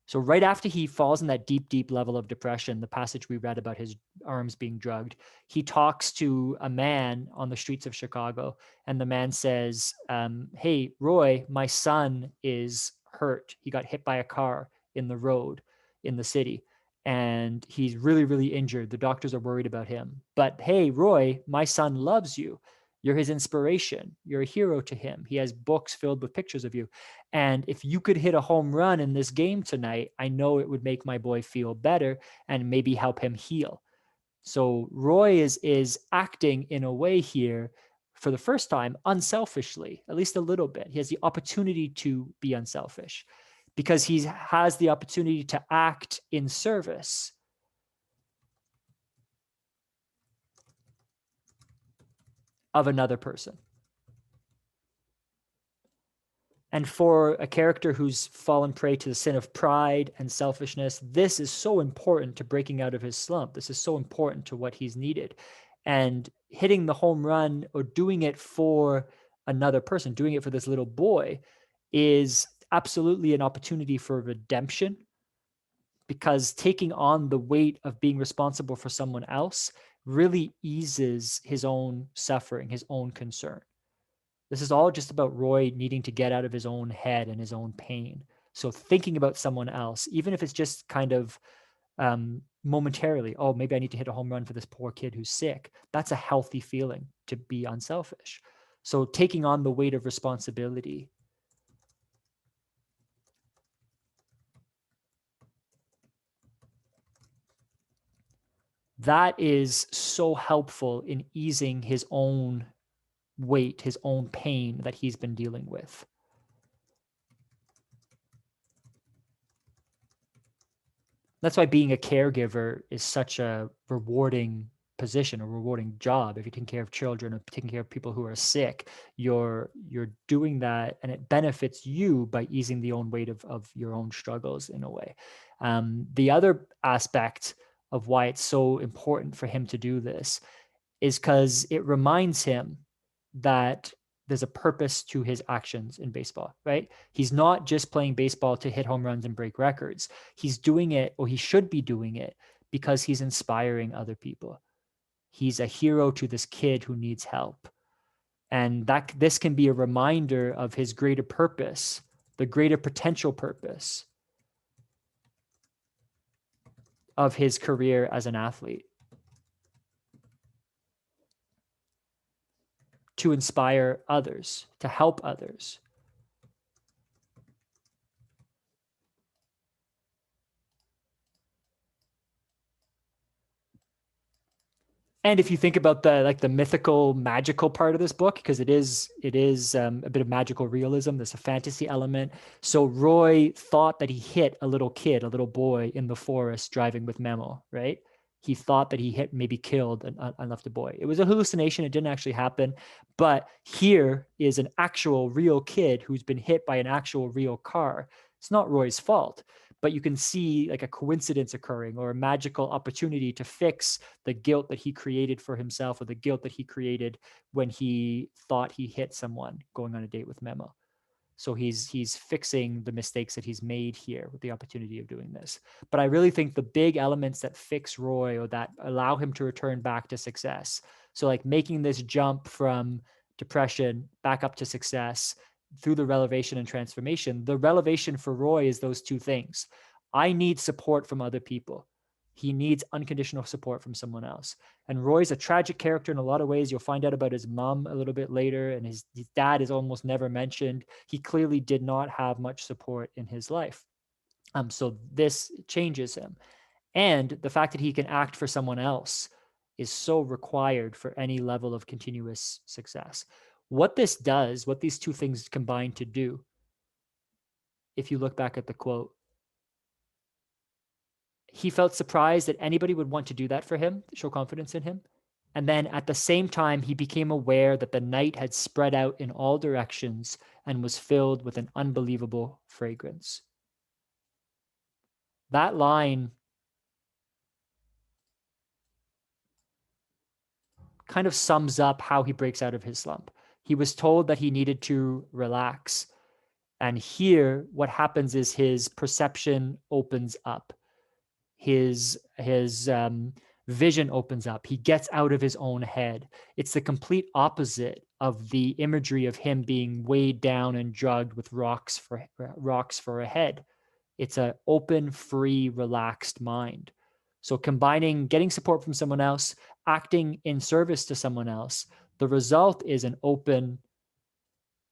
S1: So right after he falls in that deep, deep level of depression, the passage we read about his arms being drugged, he talks to a man on the streets of Chicago. And the man says, hey, Roy, my son is hurt. He got hit by a car in the road in the city. And he's really, really injured. The doctors are worried about him. But hey, Roy, my son loves you. You're his inspiration. You're a hero to him. He has books filled with pictures of you. And if you could hit a home run in this game tonight, I know it would make my boy feel better and maybe help him heal. So Roy is acting in a way here for the first time unselfishly, at least a little bit. He has the opportunity to be unselfish because he has the opportunity to act in service of another person. And for a character who's fallen prey to the sin of pride and selfishness, this is so important to breaking out of his slump. This is so important to what he's needed. And hitting the home run or doing it for another person, doing it for this little boy, is absolutely an opportunity for redemption, because taking on the weight of being responsible for someone else really eases his own suffering, his own concern. This is all just about Roy needing to get out of his own head and his own pain. So thinking about someone else, even if it's just kind of momentarily, oh, maybe I need to hit a home run for this poor kid who's sick. That's a healthy feeling to be unselfish. So taking on the weight of responsibility. That is so helpful in easing his own weight, his own pain that he's been dealing with. That's why being a caregiver is such a rewarding position, a rewarding job. If you're taking care of children or taking care of people who are sick, you're doing that, and it benefits you by easing the own weight of your own struggles in a way. The other aspect of why it's so important for him to do this is because it reminds him that there's a purpose to his actions in baseball, right? He's not just playing baseball to hit home runs and break records. He's doing it, or he should be doing it, because he's inspiring other people. He's a hero to this kid who needs help. And that this can be a reminder of his greater purpose, the greater potential purpose of his career as an athlete. To inspire others, to help others. And if you think about the mythical, magical part of this book, because it is a bit of magical realism, there's a fantasy element. So Roy thought that he hit a little kid, a little boy in the forest driving with Memo, right? He thought that he hit, maybe killed an unleft boy. It was a hallucination. It didn't actually happen. But here is an actual real kid who's been hit by an actual real car. It's not Roy's fault, but you can see like a coincidence occurring or a magical opportunity to fix the guilt that he created for himself, or the guilt that he created when he thought he hit someone going on a date with Memo. So he's fixing the mistakes that he's made here with the opportunity of doing this. But I really think the big elements that fix Roy, or that allow him to return back to success, so like making this jump from depression back up to success through the revelation and transformation, the revelation for Roy is those two things. I need support from other people. He needs unconditional support from someone else. And Roy's a tragic character in a lot of ways. You'll find out about his mom a little bit later, and his dad is almost never mentioned. He clearly did not have much support in his life. So this changes him. And the fact that he can act for someone else is so required for any level of continuous success. What this does, what these two things combine to do, if you look back at the quote, he felt surprised that anybody would want to do that for him, show confidence in him. And then at the same time, he became aware that the night had spread out in all directions and was filled with an unbelievable fragrance. That line kind of sums up how he breaks out of his slump. He was told that he needed to relax. And here, what happens is his perception opens up. His vision opens up. He gets out of his own head. It's the complete opposite of the imagery of him being weighed down and drugged with rocks for a head. It's an open, free, relaxed mind. So combining getting support from someone else, acting in service to someone else, the result is an open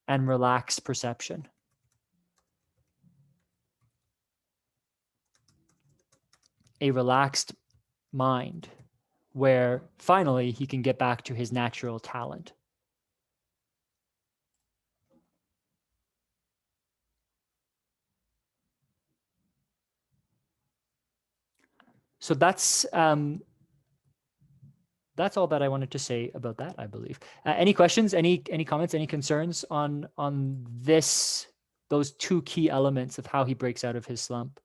S1: and relaxed perception. A relaxed mind where finally he can get back to his natural talent. So that's all that I wanted to say about that, I believe. Any questions, any comments, any concerns on those two key elements of how he breaks out of his slump?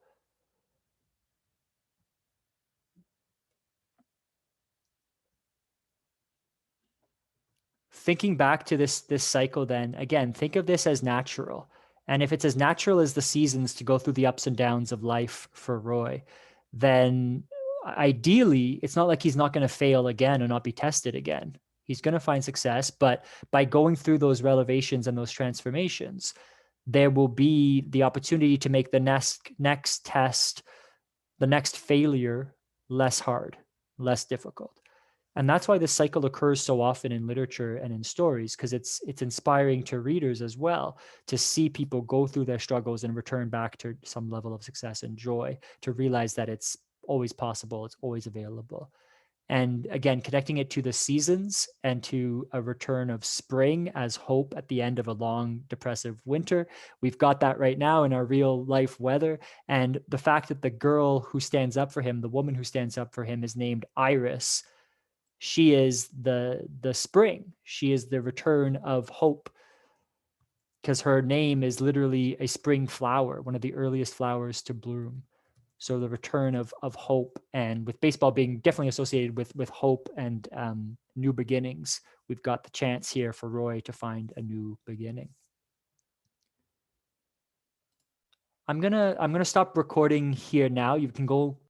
S1: Thinking back to this cycle, then again, think of this as natural. And if it's as natural as the seasons to go through the ups and downs of life for Roy, then ideally, it's not like he's not going to fail again or not be tested again. He's going to find success, but by going through those revelations and those transformations, there will be the opportunity to make the next test, the next failure, less hard, less difficult. And that's why this cycle occurs so often in literature and in stories, because it's inspiring to readers as well to see people go through their struggles and return back to some level of success and joy, to realize that it's always possible, it's always available. And again, connecting it to the seasons and to a return of spring as hope at the end of a long depressive winter. We've got that right now in our real life weather. And the fact that the girl who stands up for him, the woman who stands up for him, is named Iris. She is the spring. She is the return of hope, because her name is literally a spring flower, one of the earliest flowers to bloom. So the return of hope, and with baseball being definitely associated with hope and new beginnings, we've got the chance here for Roy to find a new beginning. I'm gonna stop recording here now. You can go